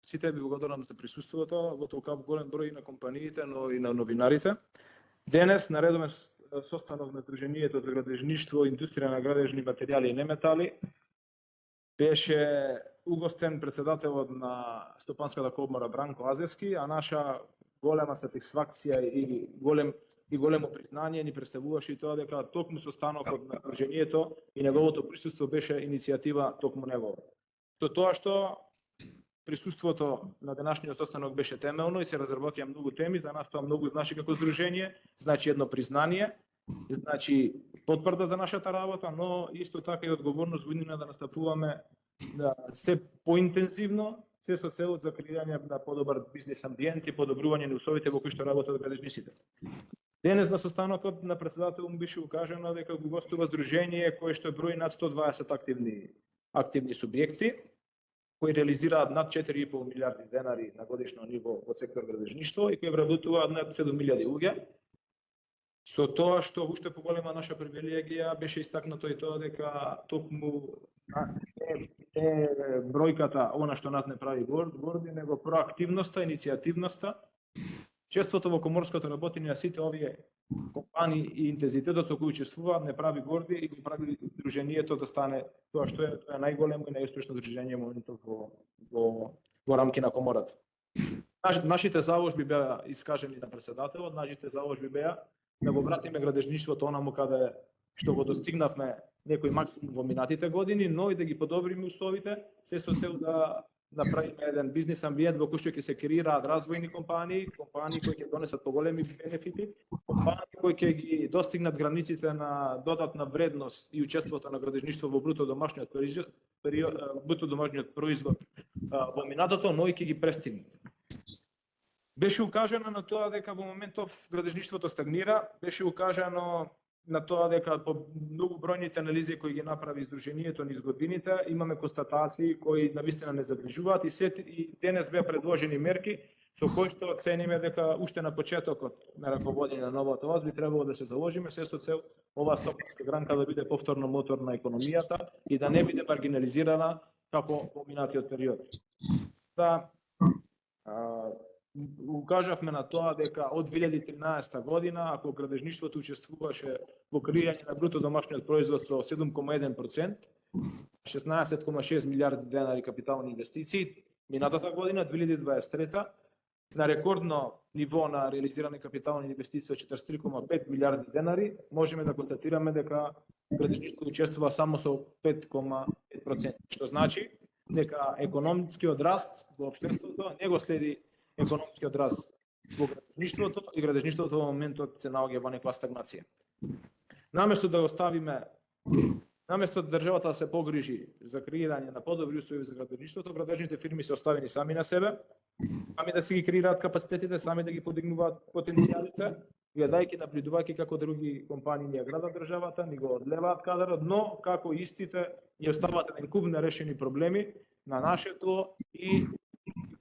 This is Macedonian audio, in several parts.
Сите ви благодарам за присуството во толку голем број на компаниите, но и на новинарите. Денес на редовен состанок на Друженијето за градежништво и индустрија на градежни материјали и неметали беше угостен председателот на Стопанската комора Бранко Азевски, а наша голема сатисфакција и големо признание ни представуваше и тоа дека токму состанокот на Друженијето и неговото присуство беше иницијатива токму него. Со тоа што присуството на денашниот состанок беше темелно и се разработија многу теми, за нас тоа многу значи како здружение, значи едно признание, значи потврда за нашата работа, но исто така и одговорност во иднина да настапуваме да се поинтензивно, се со цел за креирање на подобар бизнис амбиент и подобрување на условите во кои што работат градежниците. Денес на состанокот на председател му беше укажано дека го гостува здружение кое што брои над 120 активни субјекти, кои реализираат над 4,5 милиарди денари на годишно ниво во сектор градежништво и кои вработуваат над 7.000 луѓе. Со тоа што уште поголема наша привилегија беше истакнато и тоа дека токму бројката, она што нас не прави горди, него проактивноста, иницијативноста, чеството во коморското работење на сите овие компании и интензитетот со кој учествуваат не прави горди и го прави друженијето да стане тоа што е најголемо и најуспешно дружение моментов во рамки на комората. Нашите заложби беа искажени на председателот, нашите заложби беа да го вратиме градежништвото онаму каде што го достигнавме некој максимум во минатите години, но и да ги подобриме условите, се со цел да направиме еден бизнис амбиент во кој што ќе се креираат развојни компании кои ќе донесат поголеми бенефити, компании кои ќе ги достигнат границите на додатна вредност и учеството на градежништво во бруто домашниот производ во минатото, но и ќе ги престигнат. Беше укажано на тоа дека во моментов градежништвото стагнира, беше укажано на тоа дека по многу бројните анализи кои ги направи здруженијето низ годините, имаме констатации кои навистина не заближуваат и денес беа предложени мерки со кои што оцениме дека уште на почетокот на раководење на новата власт би требало да се заложиме се со цел оваа стопанска гранка да биде повторно мотор на економијата и да не биде маргинализирана како во минатиот период. Укажавме на тоа дека од 2013 година, ако градежништвото учествуваше во креирање на бруто домашниот производ со 7,1%, 16,6 милиарди денари капитални инвестиции, минатата година, 2023, на рекордно ниво на реализирани капитални инвестиции од 43,5 милиарди денари, можеме да констатираме дека градежништвото учествува само со 5,5%, што значи дека економскиот раст во општеството не го следи економскиот раст во градежништвото и градежништвото во моментот се наоѓа во некоја стагнација. Наместо да државата да се погрижи за креирање на подобри услови за градежништвото, градежните фирми се оставени сами на себе, сами да си ги креираат капацитетите, сами да ги подигнуваат потенцијалите, гледајќи, наблюдувајќи како други компании ни ја градат државата, ни го одлеваат кадарот, но како истите ни оставаат еден куп нерешени проблеми на нашето и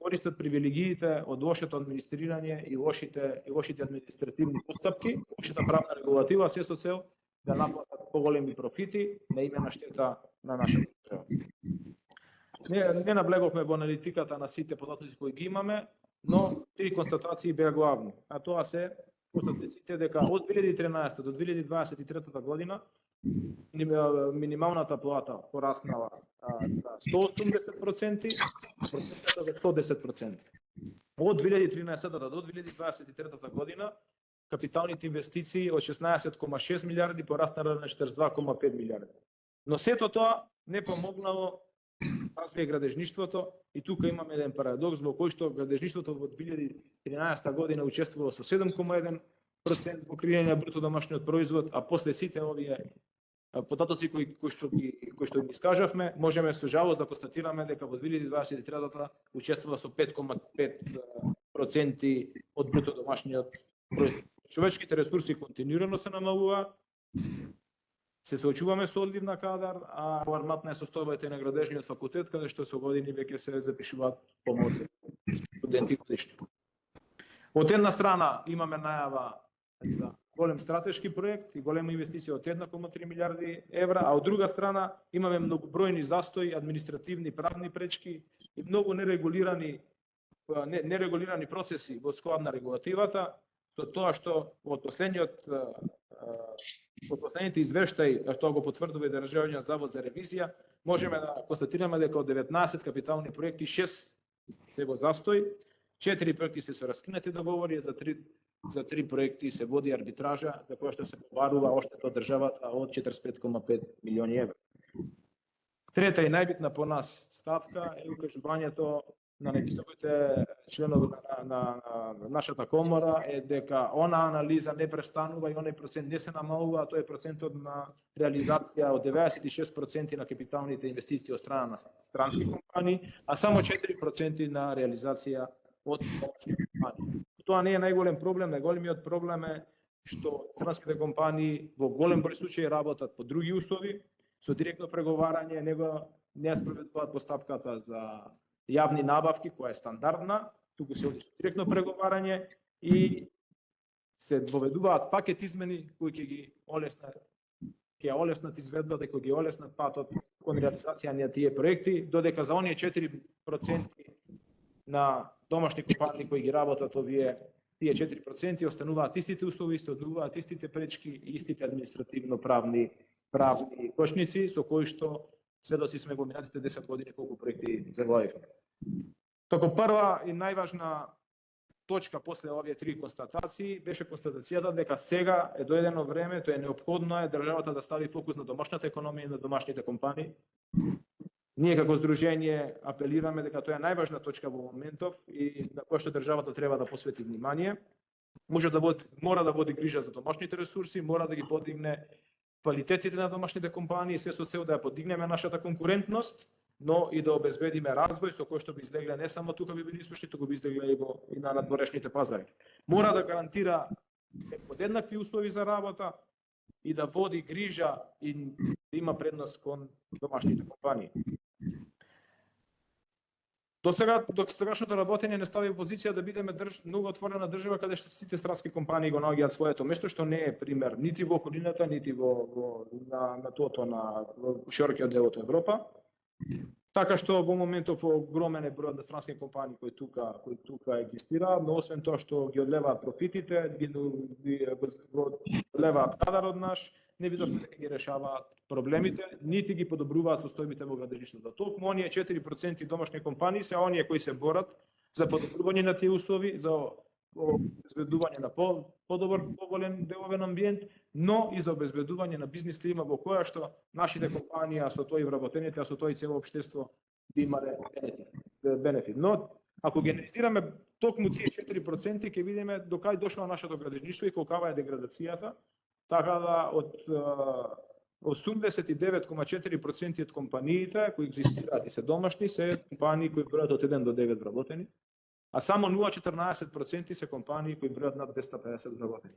користат привилегиите од лошото администрирање и лошите административни постапки, лошата правна регулатива, се со цел да наплатат поголеми профити на име на штета на нашата држава. Не наблеговме во аналитиката на сите податоци кои ги имаме, но три констатации беа главни, а тоа се констатациите дека од 2013 до 2023 година минималната плата пораснала за 180%, процентата за 110%. Од 2013 до 2023 година капиталните инвестиции од 16,6 милиарди пораснала на 42,5 милиарди. Но сето тоа не помогнало развие градежништвото и тука имаме еден парадокс во кој што градежништвото во 2013 година учествувало со 7,1% во креирање на бруто домашниот производ, а после сите овие податоци кои што ги искажавме, можеме со жалост да констатираме дека во 2023 учествува со 5,5% од бруто домашниот производ. Човечките ресурси континуирано се намалува, се соочуваме со одлив на кадар, а алармантна е состојбата на градежниот факултет, каде што со години веќе се запишуваат помалку студенти годишно. Од една страна имаме најава за голем стратешки проект и голема инвестиција од 1,3 милиарди евра, а од друга страна имаме многобројни застои, административни, правни пречки и многу нерегулирани нерегулирани процеси во склад на регулативата, со тоа што од последните извештаи, што го потврдува и Државниот завод за ревизија, можеме да констатираме дека од 19 капитални проекти 6 се во застој, 4 проекти се со раскинати договори, за 3 проекти се води арбитража, за која што се побарува оштета од државата од 45,5 милиони евра. Трета и најбитна по нас ставка е укажувањето на највисоките членови на нашата комора е дека она анализа не престанува и оној процент не се намалува, а тоа е процентот на реализација од 96% на капиталните инвестиции од страна на странски компании, а само 4% на реализација од домашни компании. Тоа не е најголем проблем, најголемиот проблем е што странските компании во голем број случаи работат по други услови, со директно преговарање, не спроведуваат постапката за јавни набавки, која е стандардна, туку се оди со директно преговарање и се воведуваат пакет измени кои ќе олеснат изведбата и кои ги олеснат патот кон реализација на тие проекти, додека за оние 4% на домашни компании кои ги работат тие 4% остануваат истите услови, остануваат истите пречки и истите административно-правни кошници со кои што сведоци сме во минатите 10 години колку проекти заглавивме. Како прва и најважна точка после овие 3 констатации беше констатацијата дека сега е доедено време, тоа е неопходно државата да стави фокус на домашната економија и на домашните компании. Ние како здружение апелираме дека тоа е најважна точка во моментов и на која што државата треба да посвети внимание. Мора да води грижа за домашните ресурси, мора да ги подигне квалитетите на домашните компании, се со цел да ја подигнеме нашата конкурентност, но и да обезбедиме развој со кој што би излегле не само тука би били успешни, туку би излегле и на надворешните пазари. Мора да гарантира подеднакви услови за работа и да води грижа и да има предност кон домашните компании. До сегашното работење не стави позиција да бидеме многу отворена држава каде што сите странски компании го наоѓаат своето место, што не е пример нити во околината, нити на широкиот дел од Европа. Така што во моментов огромен е бројот на странски компании кои тука екзистираат, но освен тоа што ги одлеваат профитите, ги одлеваат кадарот наш, не видовме дека ги решаваат проблемите, нити ги подобруваат состојбите во градежништвото. Токму оние 4% домашни компании се оние кои се борат за подобрување на тие услови, за обезбедување на подобар, поголем деловен амбиент, но и за обезбедување на бизнис клима во која што нашите компании, а со тоа и вработените, а со тоа и цело општество би имале бенефит. Но ако генерализираме токму тие 4%, ќе видиме до кај дошло нашето градежништво и колкава е деградацијата, така да од 89,4% од компаниите кои екзистираат и се домашни се компании кои бројат од 1 до 9 вработени, а само 0,14% се компании кои бројат над 250 вработени.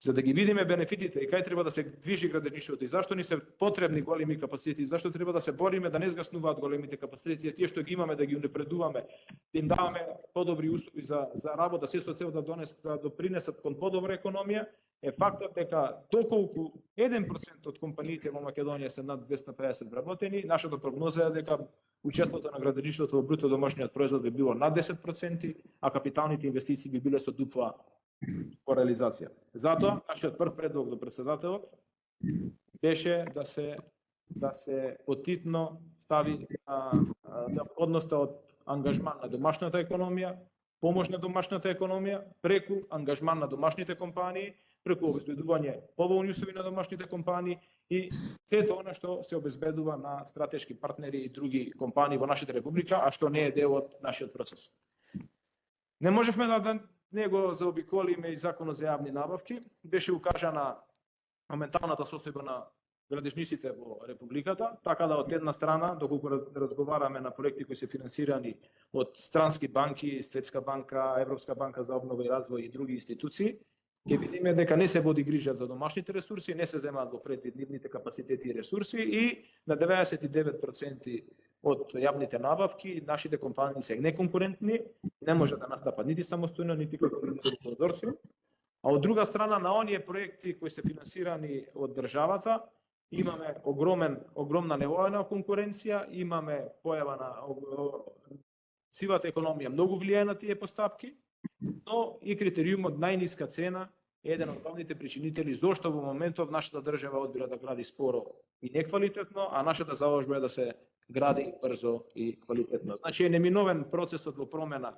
За да ги видиме бенефитите и кај треба да се движи градежништвото и зашто ни се потребни големи капацитети, зашто треба да се бориме да не згаснуваат големите капацитети, тие што ги имаме да ги унапредуваме, да им даваме подобри услови за работа, се со цел да допринесат кон подобра економија, е фактот дека доколку 1% од компаниите во Македонија се над 250 вработени, нашата прогноза е дека учеството на градежништвото во бруто домашниот производ би било над 10%, а капиталните инвестиции би биле со дупла по реализација. Затоа, нашиот прв предлог до председателот беше да се потитно стави неопходноста од ангажман на домашната економија, помош на домашната економија, преку ангажман на домашните компании, преку обезбедување поволни услови на домашните компании и сето она што се обезбедува на стратешки партнери и други компании во нашата република, а што не е дел од нашиот процес. Не можевме да не го заобиколиме и законот за јавни набавки. Беше укажана моменталната состојба на градежниците во републиката, така да од една страна, доколку разговараме на проекти кои се финансирани од странски банки, Светска банка, Европска банка за обнова и развој и други институции, ќе видиме дека не се води грижа за домашните ресурси, не се земаат во предвид нивните капацитети и ресурси и на 99% од јавните набавки нашите компании се неконкурентни, не може да настапат нити самостојно, нити како конзорци. А од друга страна, на оние проекти кои се финансирани од државата, имаме огромна нелојална конкуренција, имаме појава на Сивата економија многу влијае на тие постапки, но и критериумот најниска цена е еден од главните причинители зошто во моментов нашата држава одбира да гради споро и неквалитетно, а нашата заложба е да се гради брзо и квалитетно. Значи е неминовен процесот во промена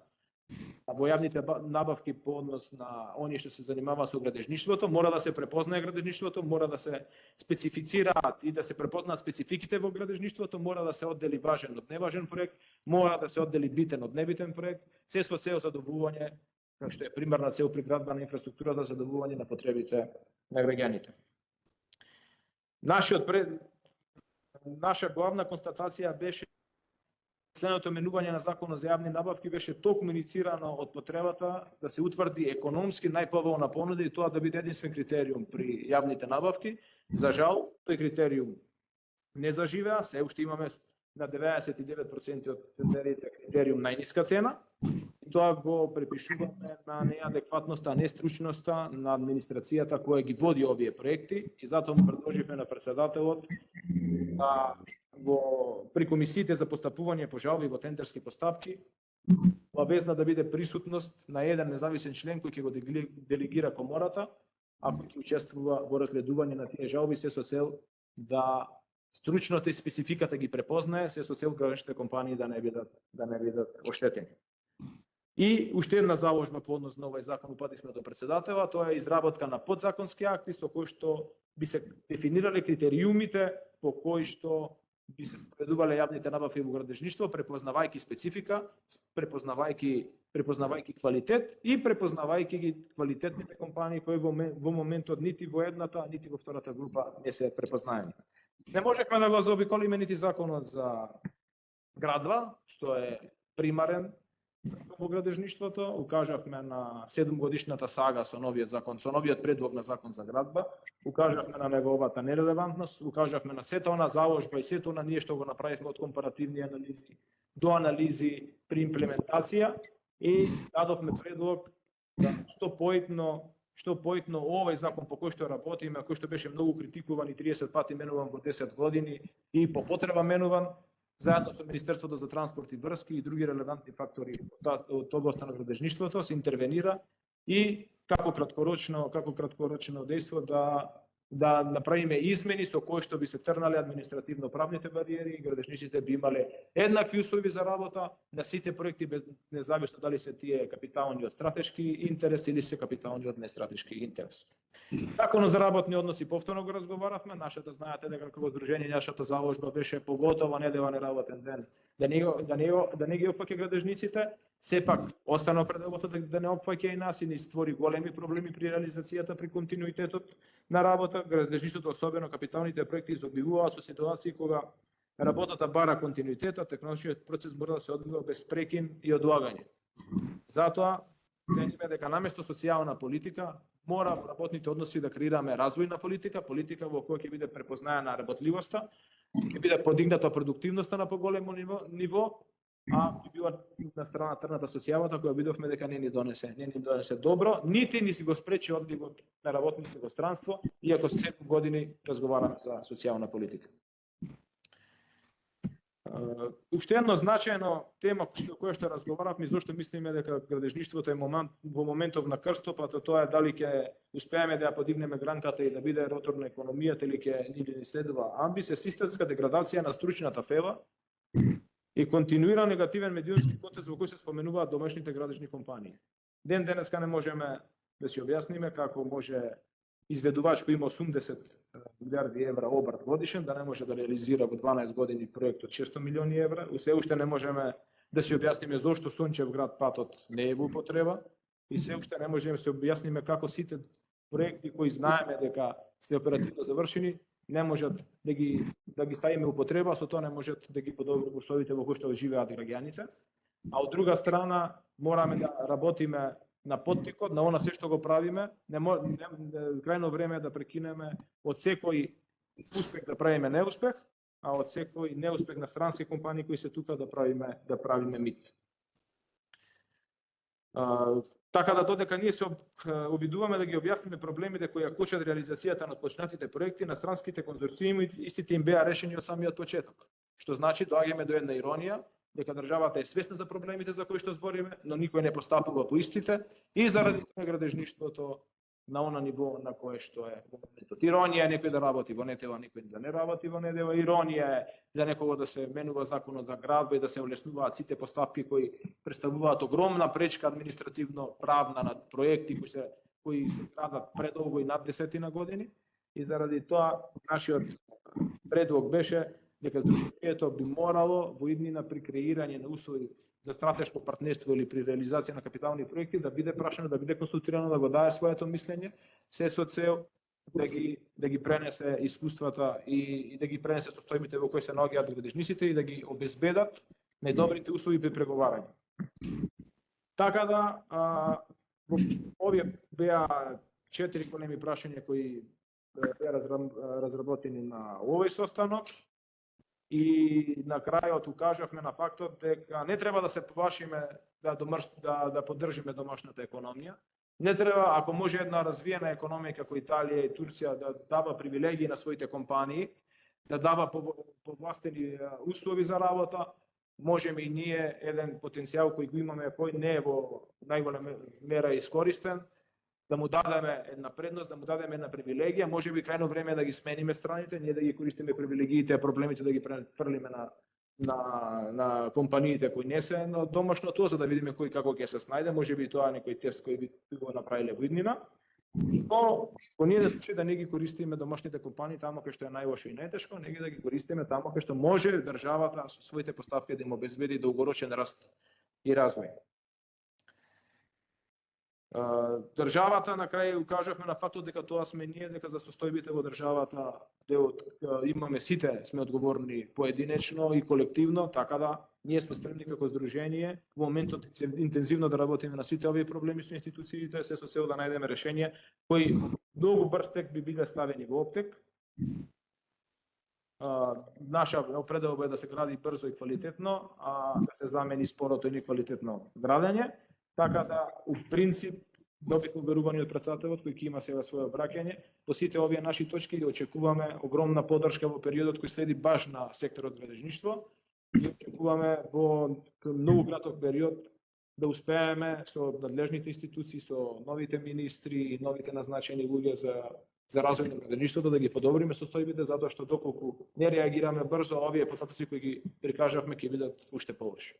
во јавните набавки по однос на оние што се занимава со градежништвото, мора да се препознае градежништвото, мора да се специфицираат и да се препознаат спецификите во градежништвото, мора да се оддели важен од неважен проект, мора да се оддели битен од небитен проект, се со цел задоволување, што е примерна цел при градба на инфраструктурата, задоволување на потребите на граѓаните. Наша главна констатација беше следното менување на законот за јавни набавки беше токму иницирано од потребата да се утврди економски најповолна понуда и тоа да биде единствен критериум при јавните набавки. За жал, тој критериум не заживеа, се уште имаме на 99% од тендерите критериум најниска цена. И тоа го препишуваме на неадекватноста, нестручноста на администрацијата која ги води овие проекти и затоа му предложивме на претседателот да при комисиите за постапување по жалби во тендерски постапки обавезна да биде присутност на еден независен член кој ќе го делегира комората, а кој ќе учествува во разгледување на тие жалби, се со цел да стручноста и спецификата ги препознае, се со цел граничните компании да не бидат оштетени. И уште една заложба по однос на овој закон упативме до претседателот, тоа е изработка на подзаконски акти со кои што би се дефинирале критериумите по кои што би се спроведувале јавните набавки во градежништво, препознавајќи специфика, препознавајќи квалитет и препознавајќи ги квалитетните компании кои во моментот нити во едната, нити во втората група не се препознаени. Не можехме да го заобиколиме нити законот за градба, што е примарен закон во градежништвото, укажавме на 7-годишната сага со новиот закон, со новиот предлог на закон за градба, укажавме на неговата нерелевантност, укажавме на сета она заложба и сета она ние што го направивме од компаративни анализи до анализи при имплементација и дадовме предлог да што поитно овој закон по кој што работиме, кој што беше многу критикуван и 30 пати менуван во 10 години и по потреба менуван, заедно со Министерството за транспорт и врски и други релевантни фактори од областа на градежништвото се интервенира и како краткорочно дејство да направиме измени со кои што би се трнале административно правните бариери и градежниците би имале еднакви услови за работа на сите проекти без независно дали се тие капитални од стратешки интерес или се капитални од нестратешки интерес. Законот за работни односи повторно го разговаравме, нашата знаете дека како здружение нашата заложба беше поготово неделен работен ден да не ги опфаќа градежниците, сепак остана определбото да не опфаќа и нас и ни створи големи проблеми при реализацијата, при континуитетот на работа. Градежништвото, особено капиталните проекти, изобилуваат со ситуации кога работата бара континуитета, технолошкиот процес мора да се одвива без прекин и одлагање. Затоа цениме дека наместо социјална политика мора во работните односи да креираме развојна политика во која ќе биде препознаена работливоста, ќе биде подигната продуктивноста на поголемо ниво, а би била на страна трната социјалната која видовме дека не ни донесе добро, нити ни си го спречи одливот на работници во странство, иако секој години разговараме за социјална политика. Уште едно значајно тема која што разговаравме, зашто мислиме дека градежништвото е во моментов на крстопот, тоа е дали ќе успееме да ја подигнеме гранката и да биде роторна економијата или ќе ни следува амбис, системска деградација на стручната фела и континуиран негативен медиумски контекст во кој се споменуваат домашните градежни компании. Ден денеска не можеме да си објасниме како може изведувач кој има 80 милиарди евра обрт годишен да не може да реализира во 12 години проект од 600 милиони евра. Се уште не можеме да си објасниме зошто Сончев град патот не е во употреба и се уште не можеме да се објасниме како сите проекти кои знаеме дека се оперативно завршени не можат да ги ставиме во употреба, со тоа не можат да ги подобрат условите во кои што живеат граѓаните. А од друга страна мораме да работиме на поттикот, на она се што го правиме, крајно време е да прекинеме од секој успех да правиме неуспех, а од секој неуспех на странски компании кои се тука да правиме мит. Така да додека ние се обидуваме да ги објасниме проблемите кои ја кочат реализацијата на почнатите проекти на странските конзорциуми, истите им беа решени од самиот почеток. Што значи доаѓаме до една иронија, дека државата е свесна за проблемите за кои што збориме, но никој не постапува по истите и заради тоа градежништвото на она ниво на кое што е во моментот. Иронија е некој да работи во недела, некој да не работи во недела. Иронија е за некого да се менува законот за градба и да се улеснуваат сите постапки кои представуваат огромна пречка административно правна на проекти кои се градат предолго и над 10 години. И заради тоа нашиот предлог беше дека Сдруженијето би морало во иднина при креирање на услови за стратешко партнерство или при реализација на капитални проекти да биде прашано, да биде консултирано, да го даде своето мислење, се со цел да ги пренесе искуствата и да ги пренесе состојбите во кои се наоѓаат градежниците и да ги обезбедат најдобрите услови при преговарање. Така да, овие беа 4 големи прашања кои беа разработени на овој состанок. И на крајот укажавме на фактот дека не треба да се плашиме да поддржиме домашната економија. Не треба, ако може една развиена економија како Италија и Турција да дава привилегии на своите компании, да дава повластени услови за работа, можеме и ние еден потенцијал кој го имаме, кој не е во најголема мера искористен, да му дадеме една предност, да му дадеме една привилегија, можеби крајно време да ги смениме страните, ние да ги користиме привилегиите, проблемите да ги префрлиме на компаниите кои не се на домашното, за да видиме кој како ќе се снајде, можеби тоа некој тест кој би го направиле во иднина. Но во ние случај да не ги користиме домашните компании таму кај што е најлошо и најтешко, не ги да ги користиме таму кај што може државата со своите поставки да им обезбеди долгорочен раст и развој. Државата на крај укажавме на фактот дека тоа сме ние, дека за состојбите во државата имаме сите сме одговорни поединечно и колективно, така да ние сме спремни како здружение во моментот интензивно да работиме на сите овие проблеми со институциите, се со цел да најдеме решенија кои многу брз тек би биле ставени во оптек. Наша определба е да се гради брзо и квалитетно, а да се замени спорото и неквалитетно градење. Така да, у принцип, добивме уверување од претседателот кој ќе има сега свое враќање. По сите овие наши точки и очекуваме огромна поддршка во периодот кој следи баш на секторот градежништво и очекуваме во многу краток период да успееме со надлежните институции, со новите министри и новите назначени луѓе за развој на градежништвото да ги подобриме состојбите, затоа што доколку не реагираме брзо, овие потоци кои ги прикажавме ќе бидат уште полоши.